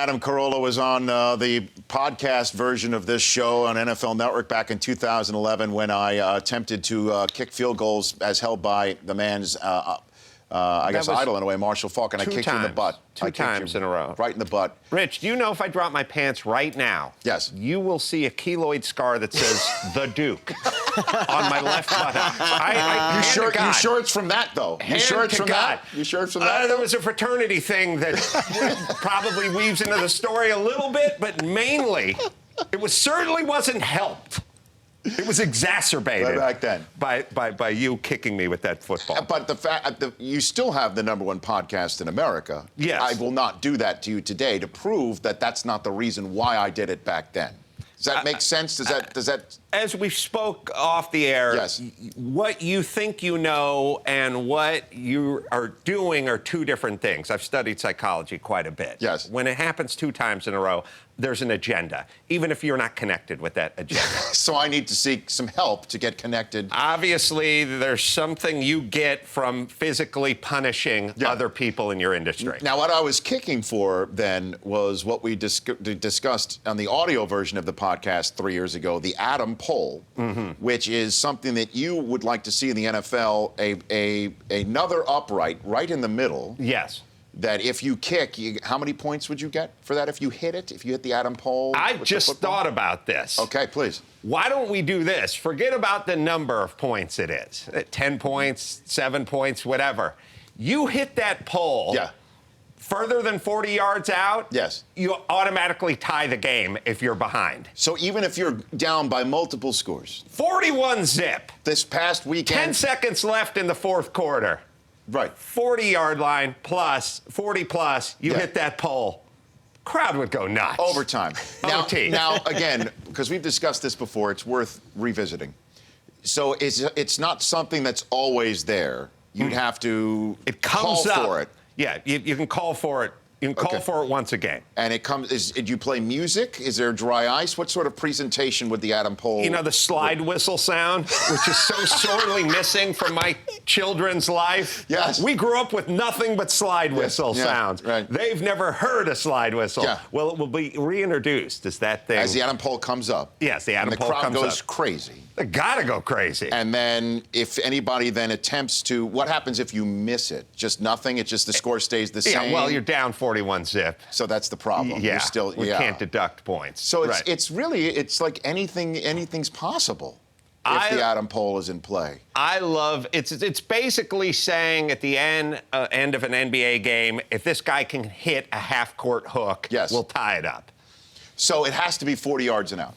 Adam Carolla was on the podcast version of this show on NFL Network back in 2011 when I attempted to kick field goals as held by the man's, I guess, idol in a way, Marshall Faulk, and I kicked you in the butt. Two times in a row. Right in the butt. Rich, do you know if I drop my pants right now, yes, you will see a keloid scar that says "The Duke" on my left buttock. You sure it's from that, though? You sure it's from that? You sure it's from that? There was a fraternity thing that probably weaves into the story a little bit, but mainly, it certainly wasn't helped. It was exacerbated back then by you kicking me with that football. But the fact you still have the #1 podcast in America. Yes. I will not do that to you today to prove that that's not the reason why I did it back then. Does that make sense? Does that? As we spoke off the air, yes, what you think you know and what you are doing are two different things. I've studied psychology quite a bit. Yes. When it happens 2 times in a row, there's an agenda, even if you're not connected with that agenda. So I need to seek some help to get connected. Obviously, there's something you get from physically punishing other people in your industry. Now, what I was kicking for then was what we discussed on the audio version of the podcast 3 years ago, the Adam poll, which is something that you would like to see in the NFL, another upright right in the middle. Yes. That if you kick, how many points would you get for that if you hit it, if you hit the Adam pole? I just thought about this. Okay, please. Why don't we do this? Forget about the number of points it is. 10 points, 7 points, whatever. You hit that pole further than 40 yards out, yes, you automatically tie the game if you're behind. So even if you're down by multiple scores. 41-zip. This past weekend. 10 seconds left in the fourth quarter. Right. 40-yard line plus, 40 plus, you hit that pole. Crowd would go nuts. Overtime. Now, again, because we've discussed this before, it's worth revisiting. So it's not something that's always there. You'd have to call for it. Yeah, you can call for it. You can call for it once a game. And it comes, do you play music? Is there dry ice? What sort of presentation would the Adam pole? You know, the slide whistle sound, which is so sorely missing from my children's life. Yes. We grew up with nothing but slide whistle sounds. Right. They've never heard a slide whistle. Yeah. Well, it will be reintroduced as that thing. As the Adam pole comes up. Yes, the Adam pole comes up. And the crowd goes crazy. They gotta go crazy. And then if anybody then attempts to, what happens if you miss it? Just nothing? It's just the score stays the same? Yeah, well, you're down 41-zip. So that's the problem. Yeah, you're still, we can't deduct points. So it's really, it's like anything's possible if the Adam pole is in play. I love, it's basically saying at the end of an NBA game, if this guy can hit a half-court hook, we'll tie it up. So it has to be 40 yards and out.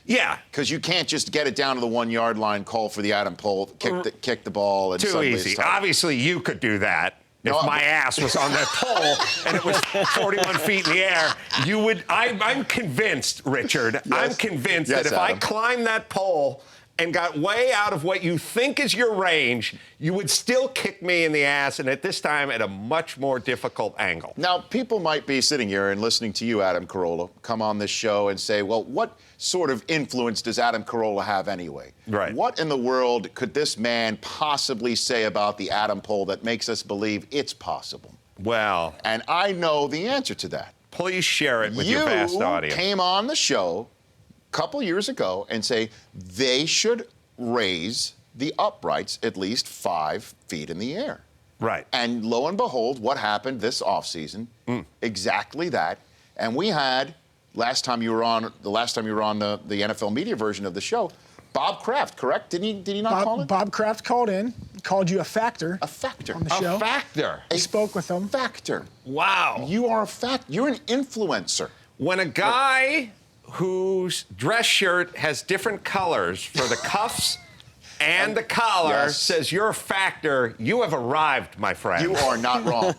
Yeah. Because you can't just get it down to the 1-yard line, call for the Adam pole, kick the ball, and too suddenly easy. it's time. Obviously, you could do that. If my ass was on that pole and it was 41 feet in the air, you would. I'm convinced, Richard. Yes. I'm convinced that if I climbed that pole and got way out of what you think is your range, you would still kick me in the ass, and at this time at a much more difficult angle. Now, people might be sitting here and listening to you, Adam Carolla, come on this show and say, well, what sort of influence does Adam Carolla have anyway? Right. What in the world could this man possibly say about the Adam poll that makes us believe it's possible? Well. And I know the answer to that. Please share it with your vast audience. You came on the show a couple years ago and say they should raise the uprights at least 5 feet in the air. Right. And lo and behold, what happened this offseason? Exactly that. And we had, the last time you were on the NFL media version of the show, Bob Kraft, correct? Did he not call it? Bob Kraft called in, called you a factor. A factor. On the show. A factor. I spoke with him. Factor. Wow. You are a factor. You're an influencer. When a guy whose dress shirt has different colors for the cuffs and the collar says you're a factor, you have arrived, my friend. You are not wrong.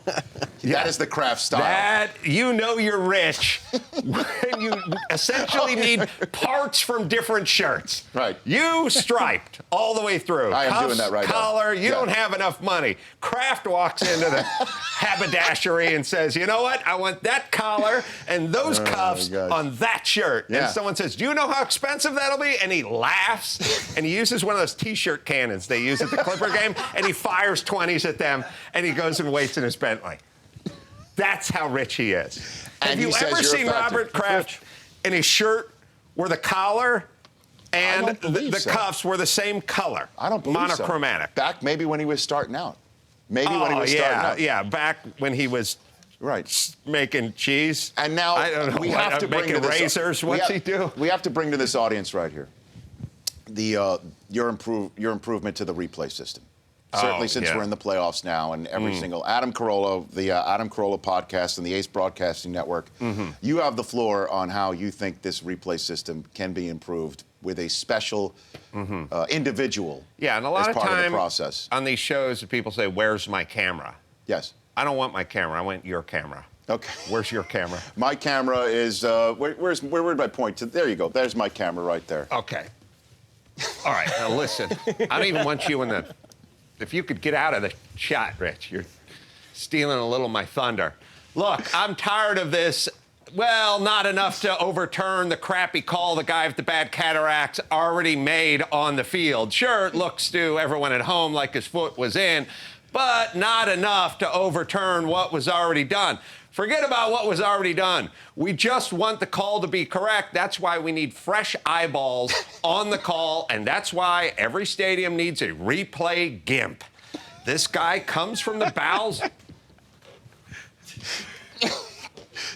That is the Kraft style. That, you know you're rich when you essentially need parts from different shirts. Right. You striped all the way through. I am doing that right now. Collar, you don't have enough money. Kraft walks into the haberdashery and says, you know what? I want that collar and those cuffs on that shirt. And someone says, do you know how expensive that'll be? And he laughs and he uses one of those T-shirt cannons they use at the Clipper game, and he fires 20s at them, and he goes and waits in his Bentley. That's how rich he is. And Have you he says ever you're a seen factor. Robert Kraft in his shirt where the collar and don't believe the so. cuffs were the same color? I don't believe monochromatic. so. Back maybe when he was starting out. Maybe when he was starting out. Yeah, back when he was making cheese. And now I don't know, we have to bring making to this, razors. What's he do? We have to bring to this audience right here your improvement to the replay system. Certainly since we're in the playoffs now, and every single Adam Carolla, the Adam Carolla podcast and the Ace Broadcasting Network, you have the floor on how you think this replay system can be improved with a special individual. Yeah, and a lot as of part time of the process. on these shows, people say, "Where's my camera?" Yes. I don't want my camera. I want your camera. Okay. Where's your camera? My camera is where did I point to? There you go. There's my camera right there. Okay. All right. Now listen. I don't even want you in the. If you could get out of the shot, Rich, you're stealing a little of my thunder. Look, I'm tired of this. Well, not enough to overturn the crappy call the guy with the bad cataracts already made on the field. Sure, it looks to everyone at home like his foot was in, but not enough to overturn what was already done. Forget about what was already done. We just want the call to be correct. That's why we need fresh eyeballs on the call, and that's why every stadium needs a replay gimp. This guy comes from the bowels.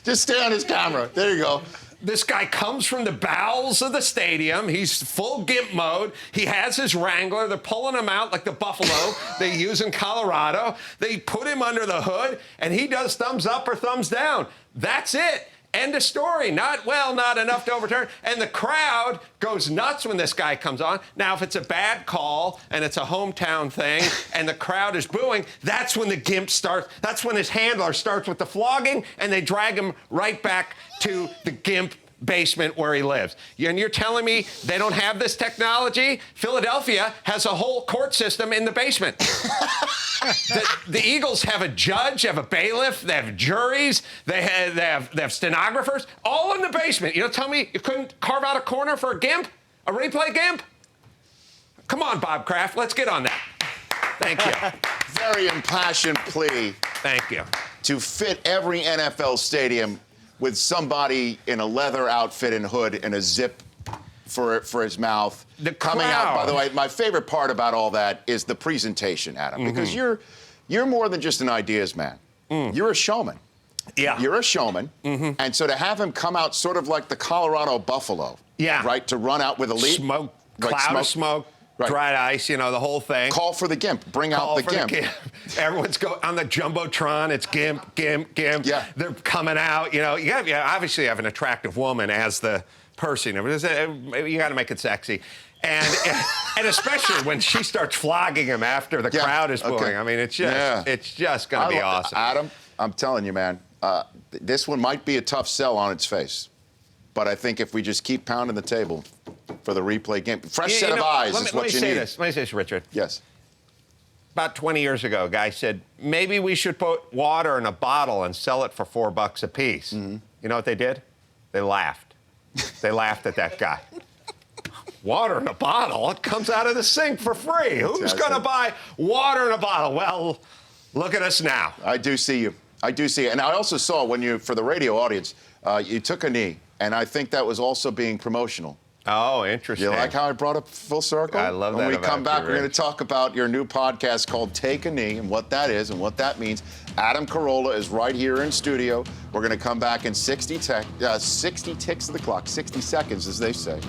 Just stay on his camera. There you go. This guy comes from the bowels of the stadium. He's full gimp mode. He has his Wrangler. They're pulling him out like the buffalo they use in Colorado. They put him under the hood, and he does thumbs up or thumbs down. That's it. End of story. Not enough to overturn. And the crowd goes nuts when this guy comes on. Now, if it's a bad call and it's a hometown thing and the crowd is booing, that's when the gimp starts. That's when his handler starts with the flogging, and they drag him right back to the gimp basement where he lives. And you're telling me they don't have this technology? Philadelphia has a whole court system in the basement. The Eagles have a judge, have a bailiff, they have juries, they have stenographers, all in the basement. You don't tell me you couldn't carve out a corner for a gimp? A replay gimp? Come on, Bob Kraft, let's get on that. Thank you. Very impassioned plea. Thank you. To fit every NFL stadium with somebody in a leather outfit and hood and a zip for his mouth. Coming out, by the way, my favorite part about all that is the presentation, Adam, because you're more than just an ideas man. You're a showman. Yeah. You're a showman. And so to have him come out sort of like the Colorado Buffalo, right, to run out with a lead. Smoke, cloud of smoke. Right. Dried ice, the whole thing. Call for the gimp. Bring out the gimp. Everyone's on the Jumbotron. It's gimp, gimp, gimp. Yeah. They're coming out. You obviously have an attractive woman as the person. You got to make it sexy. And especially when she starts flogging him after the crowd is booing. I mean, it's just going to be awesome. Adam, I'm telling you, man, this one might be a tough sell on its face. But I think if we just keep pounding the table for the replay game, fresh set of eyes is what you need. Let me say this, Richard. Yes. About 20 years ago, a guy said, maybe we should put water in a bottle and sell it for $4 a piece. You know what they did? They laughed. They laughed at that guy. Water in a bottle? It comes out of the sink for free. Who's going to buy water in a bottle? Well, look at us now. I do see you. I do see you. And I also saw when for the radio audience, you took a knee. And I think that was also being promotional. Oh, interesting. You like how I brought up full circle? I love that. When we come back, you, we're going to talk about your new podcast called Take a Knee and what that is and what that means. Adam Carolla is right here in studio. We're going to come back in 60 ticks of the clock, 60 seconds, as they say.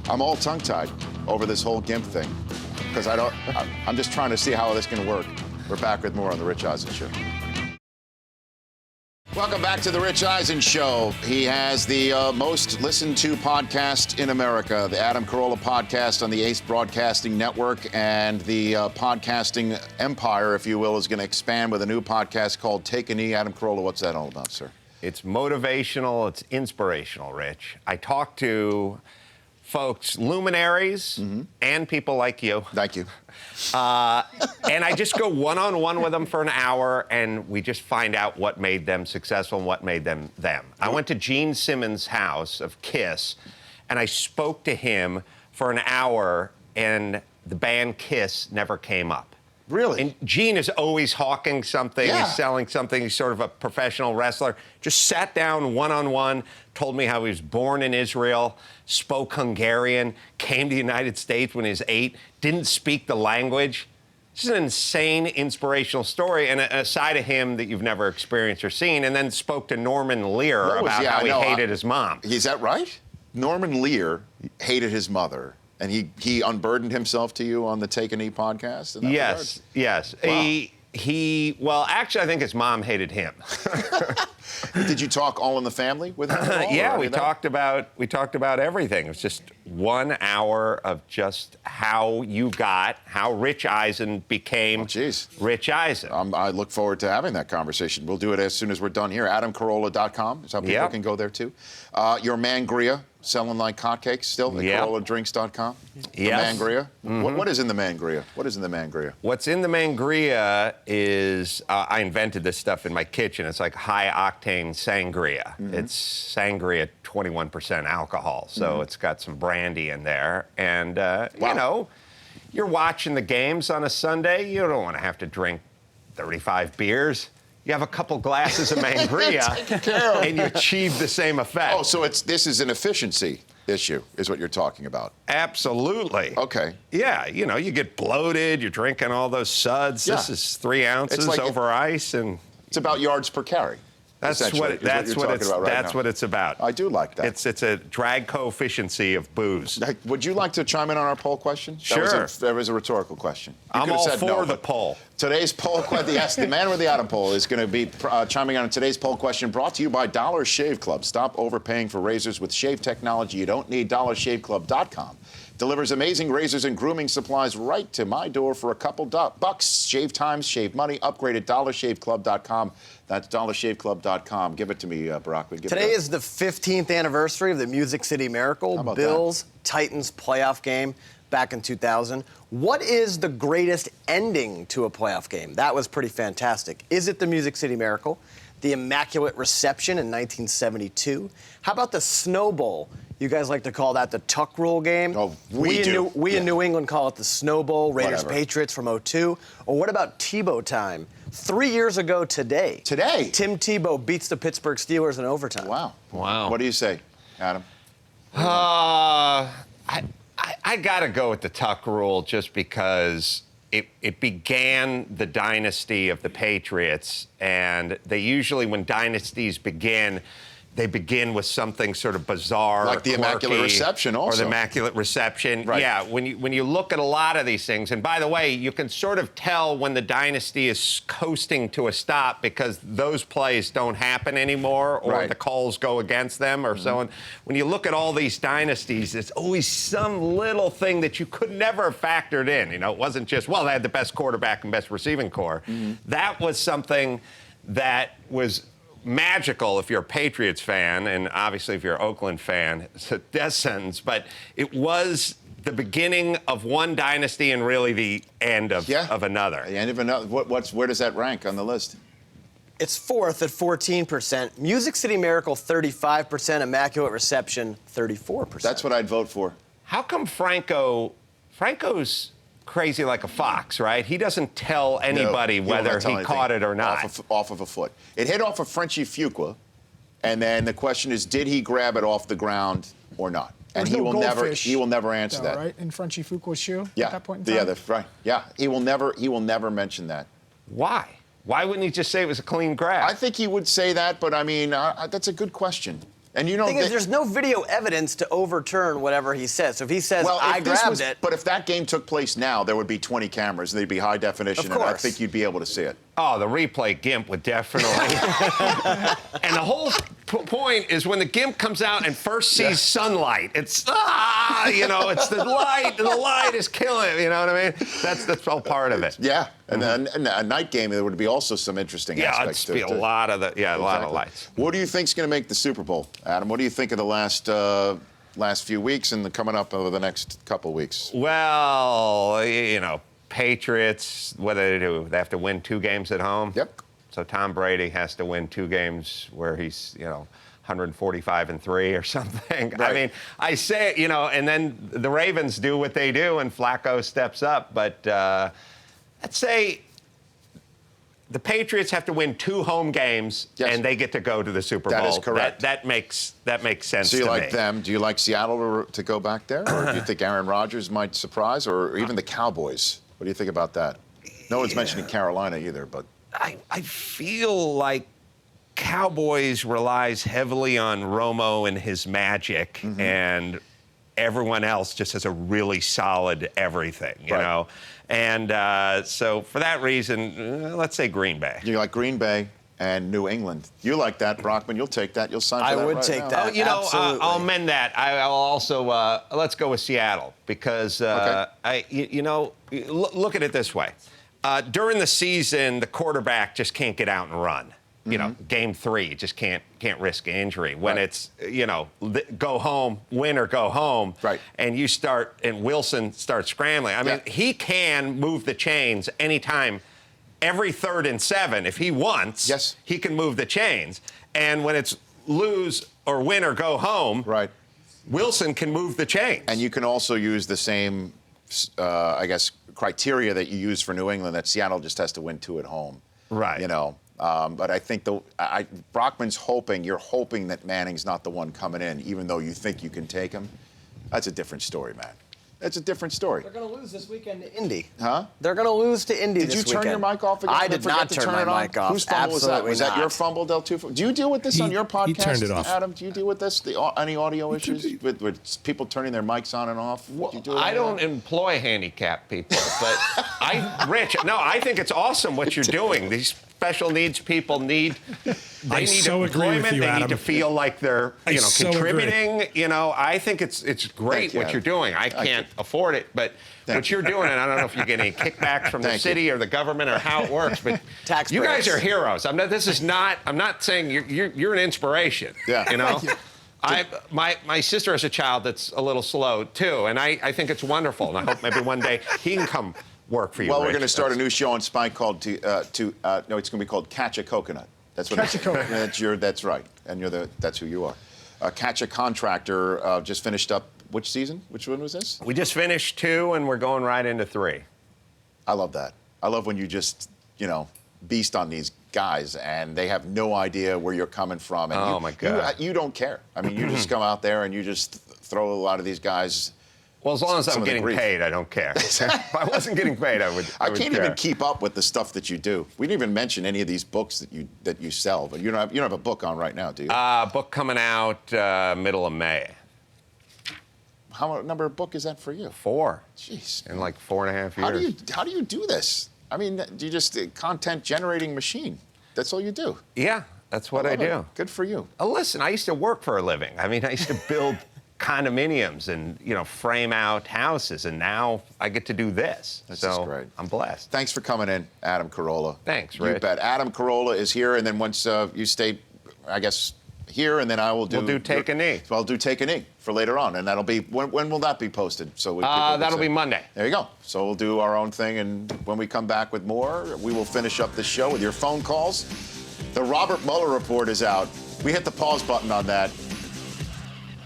I'm all tongue-tied over this whole gimp thing because I'm just trying to see how this can work. We're back with more on The Rich Eisen Show. Welcome back to The Rich Eisen Show. He has the most listened to podcast in America, the Adam Carolla podcast on the Ace Broadcasting Network, and the podcasting empire, if you will, is going to expand with a new podcast called Take a Knee. Adam Carolla, what's that all about, sir? It's motivational. It's inspirational, Rich. I talk to folks, luminaries, and people like you. Thank you. And I just go one-on-one with them for an hour, and we just find out what made them successful and what made them them. I went to Gene Simmons' house of Kiss, and I spoke to him for an hour, and the band Kiss never came up. Really? And Gene is always hawking something. Yeah. He's selling something. He's sort of a professional wrestler. Just sat down one-on-one, told me how he was born in Israel, spoke Hungarian, came to the United States when he was 8, didn't speak the language. It's an insane, inspirational story, and a side of him that you've never experienced or seen, and then spoke to Norman Lear about how he hated his mom. Is that right? Norman Lear hated his mother, and he unburdened himself to you on the Take a Knee podcast? In that Yes, regard? yes. Wow. Well, actually, I think his mom hated him. Did you talk All in the Family with him at all, Yeah, we talked about everything. It was just 1 hour of just how Rich Eisen became Rich Eisen. I look forward to having that conversation. We'll do it as soon as we're done here. AdamCarolla.com is how people can go there, too. Your Mangria, selling like hotcakes still at CarollaDrinks.com. Yes. The Mangria. What is in the Mangria? What is in the Mangria? What's in the Mangria is, I invented this stuff in my kitchen. It's like high-octane sangria. It's sangria, 21% alcohol. So it's got some brandy in there. And, you know, you're watching the games on a Sunday. You don't want to have to drink 35 beers. You have a couple glasses of Mangria, and you achieve the same effect. Oh, so this is an efficiency issue, is what you're talking about. Absolutely. Okay. Yeah, you know, you get bloated, you're drinking all those suds. Yeah. This is 3 ounces over ice, and it's about yards per carry. That's what it's about. I do like that. It's a drag coefficiency of booze. Would you like to chime in on our poll question? Sure. That was a rhetorical question. I'm all for the poll. Today's poll question, yes, the man with the Adam poll is going to be chiming in on today's poll question, brought to you by Dollar Shave Club. Stop overpaying for razors with shave technology you don't need. DollarShaveClub.com delivers amazing razors and grooming supplies right to my door for a couple bucks. Shave times, shave money. Upgrade at DollarShaveClub.com. That's DollarShaveClub.com. Give it to me, Barack. Today is the 15th anniversary of the Music City Miracle, Bills-Titans playoff game back in 2000. What is the greatest ending to a playoff game? That was pretty fantastic. Is it the Music City Miracle? The Immaculate Reception in 1972? How about the Snow Bowl? You guys like to call that the Tuck Rule game? Oh, we do. We in New England call it the Snow Bowl, Raiders-Patriots from '02. Or what about Tebow time? 3 years ago today. Today? Tim Tebow beats the Pittsburgh Steelers in overtime. Wow. Wow. What do you say, Adam? I got to go with the Tuck Rule just because it began the dynasty of the Patriots, and they usually, when dynasties begin, they begin with something sort of bizarre, like the Immaculate Reception, also. Or the Immaculate Reception. Right. Yeah, when you look at a lot of these things, and by the way, you can sort of tell when the dynasty is coasting to a stop because those plays don't happen anymore, or the calls go against them, or so on. When you look at all these dynasties, there's always some little thing that you could never have factored in. You know, it wasn't just, well, they had the best quarterback and best receiving core. That was something that was magical if you're a Patriots fan, and obviously if you're an Oakland fan, it's a death sentence, but it was the beginning of one dynasty and really the end of another. The end of another. Where does that rank on the list? It's fourth at 14%. Music City Miracle, 35%. Immaculate Reception, 34%. That's what I'd vote for. How come Franco's crazy like a fox, right? He doesn't tell anybody whether he caught it or not. Off of a foot. It hit off of Frenchie Fuqua, and then the question is, did he grab it off the ground or not? And he will never answer that. Right, in Frenchie Fuqua's shoe at that point in time? Yeah, that's right. Yeah, he will never mention that. Why? Why wouldn't he just say it was a clean grab? I think he would say that, but I mean, that's a good question. And you know, the thing is, there's no video evidence to overturn whatever he says. So if he says, I grabbed it. But if that game took place now, there would be 20 cameras, and they'd be high definition, and I think you'd be able to see it. Oh, the replay GIMP would definitely. And the whole point is when the GIMP comes out and first sees sunlight, it's, it's the light, and the light is killing it, you know what I mean? That's all part of it. Yeah, and a night game, there would be also some interesting aspects to it. Yeah, it'd be a lot of lights. What do you think's going to make the Super Bowl, Adam? What do you think of the last few weeks and coming up over the next couple weeks? Well, Patriots, what do they do? They have to win 2 games at home? Yep. So Tom Brady has to win 2 games where he's, 145-3 or something. Right. I mean, I say, and then the Ravens do what they do and Flacco steps up. But, Let's say the Patriots have to win 2 home games, and they get to go to the Super Bowl. That is correct. That makes sense. So you to like me. them? Do you like Seattle to go back there, or do you think Aaron Rodgers might surprise, or even the Cowboys? What do you think about that? No one's mentioning Carolina either, but I feel like Cowboys relies heavily on Romo and his magic, and everyone else just has a really solid everything, you know? And so for that reason, let's say Green Bay. You like Green Bay and New England. You like that, Brockman. You'll take that. You'll sign for that. I would right take now. that. Oh, you know, Absolutely. I'll amend that. I'll also, let's go with Seattle because, you know, look at it this way. During the season, the quarterback just can't get out and run. You know, game 3, you just can't risk injury. When it's, you know, go home, win or go home, and you start, and Wilson starts scrambling. I mean, he can move the chains anytime, every 3rd and 7. If he wants, he can move the chains. And when it's lose or win or go home, Wilson can move the chains. And you can also use the same, I guess, criteria that you use for New England, that Seattle just has to win 2 at home. Right. You know. But I think Brockman's hoping, you're hoping that Manning's not the one coming in, even though you think you can take him. That's a different story, man. That's a different story. They're going to lose this weekend to Indy. Huh? They're going to lose to Indy this weekend. Did you turn your mic off again? I did not turn my mic off. Whose fumble was that? Absolutely Was that not. your fumble, Del Tufo? Do you deal with this on your podcast, he turned it off. Adam? Do you deal with this? Any audio issues with people turning their mics on and off? Well, do you do I don't employ handicapped people, but I think it's awesome what you're doing. These special needs people need employment. You, they Adam. need to feel like they're contributing. Agree. You know, I think it's great what you're doing. I can't afford it, but what you're doing, and I don't know if you get any kickbacks from the city or the government or how it works, but you guys are heroes. I'm not saying you're an inspiration. Yeah. You know. Thank you. My sister has a child that's a little slow too, and I think it's wonderful, and I hope maybe one day he can come work for you. Well, Rich. we're going to start a new show on Spike called it's going to be called Catch a Coconut. That's what Catch a Coconut. That's right, and that's who you are. Catch a Contractor just finished up. Which season? Which one was this? We just finished 2, and we're going right into 3. I love that. I love when you just, you know, beast on these guys, and they have no idea where you're coming from. And my God. You don't care. I mean, you just come out there and you just throw a lot of these guys. Well, as long as some I'm of the getting grief. paid, I don't care. If I wasn't getting paid, I would can't care. even keep up with the stuff that you do. We didn't even mention any of these books that you sell, but you don't have a book on right now, do you? Book coming out middle of May. How number of book is that for you? 4. Jeez. In like 4.5 years. How do you do this? I mean, do you just content generating machine? That's all you do. Yeah, that's what I do. Good for you. Listen, I used to work for a living. I mean, I used to build condominiums and, you know, frame out houses, and now I get to do this. This so is great. I'm blessed. Thanks for coming in, Adam Carolla. Thanks, Rich. You bet. Adam Carolla is here, and then once you stay, I guess, here, and then I will do. We'll do Take a Knee. So I'll do Take a Knee for later on, and that'll be when will that be posted? So that'll be Monday. There you go. So we'll do our own thing, and when we come back with more, we will finish up the show with your phone calls. The Robert Mueller report is out. We hit the pause button on that.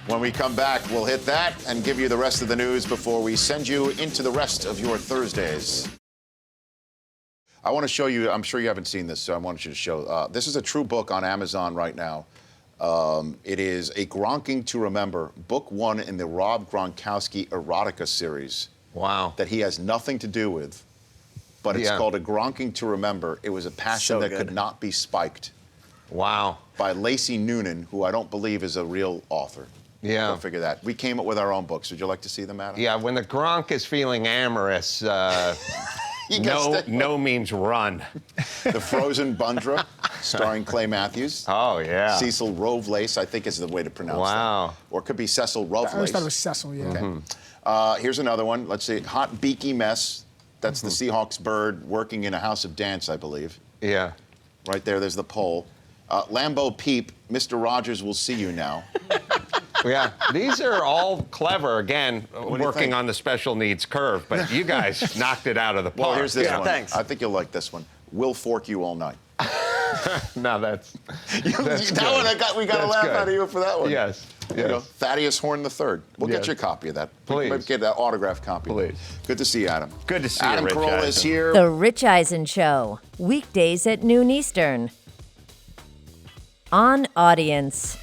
When we come back, we'll hit that and give you the rest of the news before we send you into the rest of your Thursdays. I want to show you, I'm sure you haven't seen this, so I want you to show. This is a true book on Amazon right now. It is A Gronking to Remember, book 1 in the Rob Gronkowski erotica series. Wow. That he has nothing to do with, but it's called A Gronking to Remember. It was a passion that could not be spiked. Wow. By Lacey Noonan, who I don't believe is a real author. Yeah. Go figure that. We came up with our own books. Would you like to see them, Adam? Yeah, when the Gronk is feeling amorous, no means run. The Frozen Bundra, starring Clay Matthews. Oh, yeah. Cecil Rovelace, I think is the way to pronounce that. Wow. Or it could be Cecil Rovelace. I always thought it was Cecil, yeah. Okay. Here's another one. Let's see. Hot Beaky Mess. That's the Seahawks bird working in a house of dance, I believe. Yeah. Right there's the poll. Lambeau Peep, Mr. Rogers will see you now. Yeah, these are all clever, again, working on the special needs curve, but you guys knocked it out of the park. Well, here's this one. Thanks. I think you'll like this one. We'll fork you all night. No, that's We got a laugh out of you for that one. Yes. There you go. Thaddeus Horn III. We'll get you a copy of that. Please. Maybe get an autographed copy. Please. Good to see you, Adam. Good to see Adam you, Rich Carolla is Eisen. here. The Rich Eisen Show, weekdays at noon Eastern. On Audience.